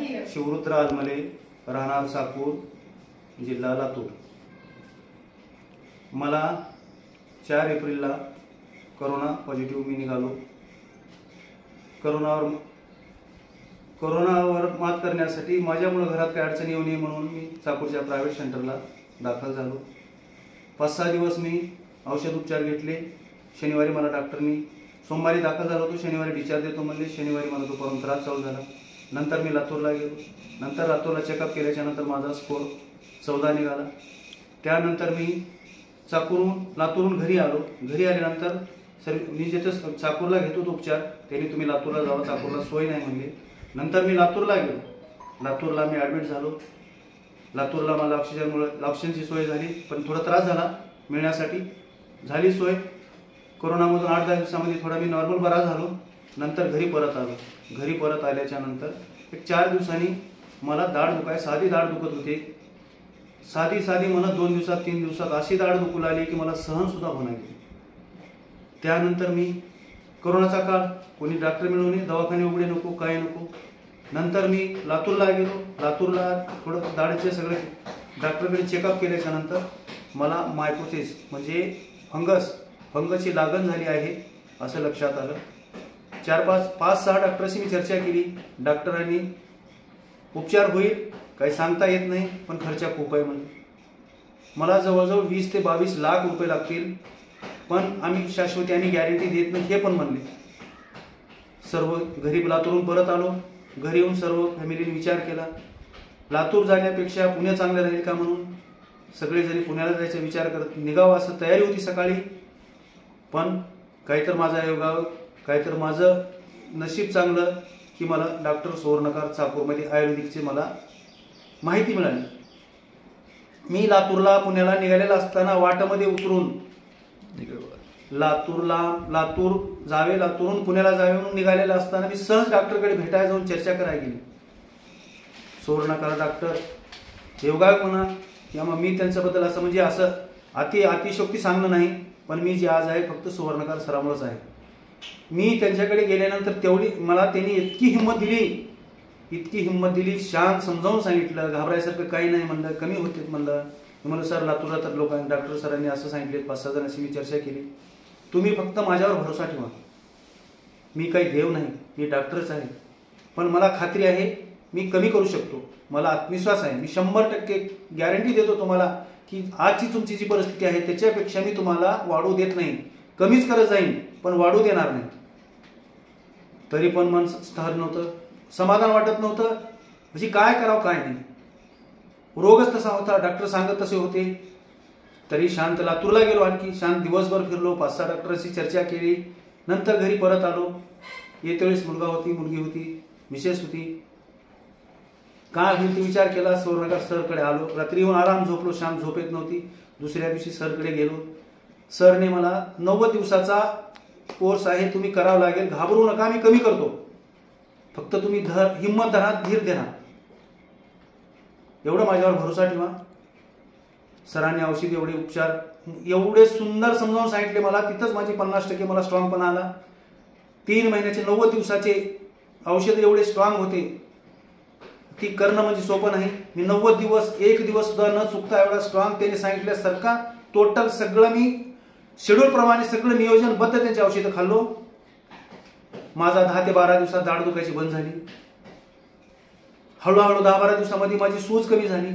शिवरुद्र आलमले, राहणार साकूर, जिल्हा लातूर। मला 4 एप्रिलला कोरोना पॉझिटिव्ह मी निघालो। कोरोनावर मात करण्यासाठी माझ्यामुळे घरात काही अडचणी येऊ नये म्हणून मी चाकूरच्या प्रायव्हेट सेंटरला दाखल झालो। 5-6 दिवस मी औषध उपचार घेतले। शनिवारी मला डॉक्टरनी, सोमवारी दाखल झालो तो शनिवारी डिस्चार्ज देतो म्हणले। शनिवारी मला दुपारून त्रास चालू झाला। नंतर मी लातूरला गेलो। नंतर लातूरला चेकअप केल्याच्या नंतर माझा स्कोर 14 निघाला। त्यानंतर मी लातूरून घरी आलो। घरी आल्यानंतर मी जिथे चाकूरला घेतो तो उपचार त्यांनी तुम्ही लातूरला जावा, चाकूरला सोय नाही म्हणले। नंतर मी लातूरला गेलो। लातूरला मी ॲडमिट झालो। लातूरला मला ऑक्सिजनची सोय झाली, पण थोडा त्रास झाला मिळण्यासाठी। झाली सोय। कोरोनामधून 8-10 दिवसामध्ये थोडा मी नॉर्मल बरा झालो। नंतर घरी परत आलो। घरी परत आल्याच्या नंतर एक 4 दिवसांनी मला दाढ दुखाय, साधी दाढ दुखत होते। साधी मला 2 दिवसात 3 दिवसात अशी दाढ दुखू लागली की मला सहन सुद्धा होणार नाही। त्यानंतर मी कोरोनाचा काळ, कोणी डॉक्टर मिळून दवाखाने उघडे नको, काय नको। नंतर मी लातूरला गेलो। लातूरला थोडं दाढीचे सगळे डॉक्टरकडे चेकअप केल्याच्या नंतर मला मायकोसिस म्हणजे फंगसची लागण झाली आहे असं लक्षात आलं। 5-6 डॉक्टरशी मी चर्चा केली। डॉक्टरांनी उपचार होईल, काही सांगता येत नाही, पण खर्च खूप आहे म्हणजे मला जवळजवळ 20 ते 22 लाख रुपये लागतील, पण आम्ही शाश्वती आणि गॅरंटी देत नाही हे पण म्हणले। सर्व घरी लातूरून परत आलो। घरी येऊन सर्व फॅमिलीने विचार केला, लातूर जाण्यापेक्षा पुणे चांगलं राहील का म्हणून सगळेजणी पुण्याला जायचा विचार करत निघावं असं तयारी होती सकाळी। पण काहीतर माझा योगायोग, काहीतर माझं नशीब चांगलं की मला डॉक्टर सुवर्णकार चाकूरमध्ये आयुर्वेदिकची मला माहिती मिळाली। मी लातूरला पुण्याला निघालेला असताना वाटामध्ये उतरून लातूरून पुण्याला जावे म्हणून निघालेला असताना मी सहज डॉक्टरकडे भेटायला जाऊन चर्चा करायला गेली। सुवर्णकार डॉक्टर योगायोग म्हणा किंवा मी त्यांच्याबद्दल असं म्हणजे असं अतिशोक्ती सांगणं नाही, पण मी जे आज आहे फक्त सुवर्णकार सरामुळेच आहे। मी त्यांच्याकडे गेल्यानंतर त्यांनी इतकी हिंमत दिली, शांत समजावून सांगितलं, घाबरायसारखं काही नाही म्हणलं, कमी होते म्हणलं सर लातूरला तर लोकांनी डॉक्टर सरांनी असं सांगितले, 5-6 जणांशी मी चर्चा केली, तुम्ही फक्त माझ्यावर भरोसा ठेवा। मी काही देव नाही, मी डॉक्टरच आहे, पण मला खात्री आहे मी कमी करू शकतो, मला आत्मविश्वास आहे। मी 100% गॅरंटी देतो तुम्हाला की आजची तुमची जी परिस्थिती आहे त्याच्यापेक्षा मी तुम्हाला वाढू देत नाही, कमीच करत जाईन पण वाढू देणार नाही। तरी पण मन स्थैर्य नव्हतं, समाधान वाटत नव्हतं, म्हणजे काय करावं काय नाही। रोगच तसा होता, डॉक्टर सांगत तसे होते। तरी शांत लातूरला गेलो, आणखी शांत दिवसभर फिरलो, 5-6 डॉक्टरांशी चर्चा केली। नंतर घरी परत आलो। येतेवेळेस मुलगी होती, मिसेस होती। काय होईल ते विचार केला। सुवर्णकार सरकडे आलो। रात्री येऊन आराम झोपलो, शांत झोप येत नव्हती। दुसऱ्या दिवशी सरकडे गेलो। सरने मला 90 दिवसाचा कोर्स आहे, तुम्ही करावं लागेल, घाबरू नका, मी कमी करतो, फक्त तुम्ही हिंमत धरा, धीर धरा, एवढं माझ्यावर भरोसा ठेवा। सरांनी औषध एवढे उपचार एवढे सुंदर समजावून सांगितले मला, तिथंच माझी 50% मला स्ट्रॉंगपणा आला। 3 महिन्याचे 90 दिवसाचे औषध एवढे स्ट्रॉंग होते, ती करणं म्हणजे सोपं नाही। मी 90 दिवस 1 दिवस सुद्धा न चुकता एवढा स्ट्रॉंग त्यांनी सांगितल्यासारखा टोटल सगळं मी शेड्यूल प्रमाणे सगळं नियोजनबद्ध त्यांची औषधं खाल्लो। माझा 10 ते 12 दिवसात दाढ दुखायची बंद झाली। हळूहळू 10-12 दिवसामध्ये माझी सूज कमी झाली।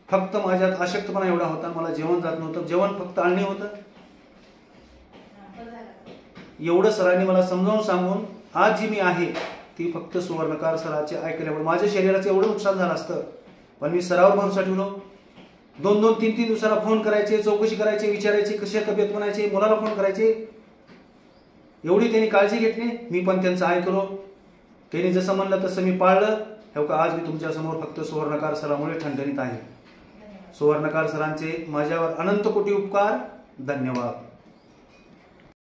फक्त माझ्यात अशक्तपणा एवढा होता, मला जेवण जात नव्हतं, जेवण फक्त अळणी होतं। एवढं सरांनी मला समजावून सांगून आज जी मी आहे ती फक्त सुवर्णकार सरांचे ऐकल्यामुळे। माझ्या शरीराचं एवढं नुकसान झालं असतं, पण मी सरावर भरोसा ठेवलो। 2-2, 3-3 दिवसाला फोन करायचे, चौकशी करायचे, विचारायचे कशी तब्येत म्हणायचे, मुलाला फोन करायचे, एवढी त्यांनी काळजी घेतली। मी पण त्यांचं ऐकलो, त्यांनी जसं म्हणलं तसं मी पाळलं। आज मी तुमच्या समोर फक्त सुवर्णकार सरामुळे ठणठणीत आहे। सुवर्णकार सरांचे माझ्यावर अनंत कोटी उपकार, धन्यवाद।